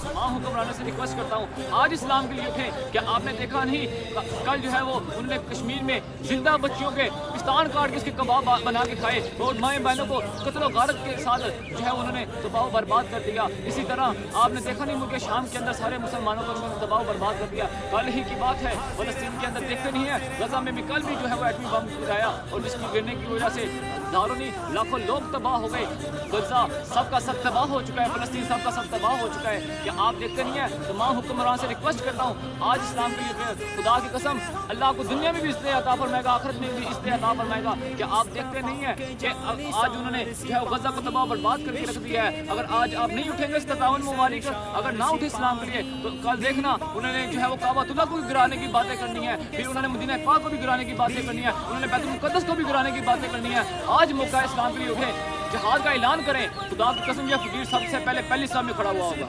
तमाम हुक्मरानों से रिक्वेस्ट करता हूँ आज इस्लाम के लिए उठें। क्या आपने देखा नहीं कल जो है वो उन्होंने कश्मीर में जिंदा बच्चियों के पिस्तान काट के उसके कबाब बना के खाए और माएँ बहनों को कत्ल गारत के साथ जो है उन्होंने तबाह बर्बाद कर दिया। इसी तरह आपने देखा नहीं मुल्क शाम के अंदर सारे मुसलमानों को उन्होंने तबाह बर्बाद कर दिया। कल ही की बात है फलस्तीन के अंदर देखते नहीं है गजा में भी कल भी जो है वो एटमी बम गिराया और जिसकी गिरने की वजह से हजारों नहीं लाखों लोग तबाह हो गए। गजा सबका सब तबाह हो चुका है, फलस्तीन सबका सब तबाह हो चुका है। क्या आप देखते नहीं है? तमाम हुक्मरान से रिक्वेस्ट करता हूँ आज इस्लाम के लिए खुदा की कसम अल्लाह को दुनिया में भी इसलिए अता फरमाएगा आखिरत में भी इसलिए अता फरमाएगा। क्या आप देखते नहीं है कि आज उन्होंने जो है गजा को तबाह बर्बाद करके रख दिया है। अगर आज आप नहीं उठेंगे इस ताउन मुबारक अगर ना उठे इस्लाम के लिए तो कल देखना उन्होंने जो है वो काबतुल्लाह को भी गिराने की बातें करनी है, फिर उन्होंने मदीना पाक को भी गिराने की बातें करनी है, उन्होंने बैतुल मुक़द्दस को भी गिराने की बातें करनी है। आज मौका है इस्लाम के लिए उठे, जिहाद का ऐलान करें। खुदा की कसम यह फकीर सबसे पहले पहली सामने खड़ा हुआ होगा।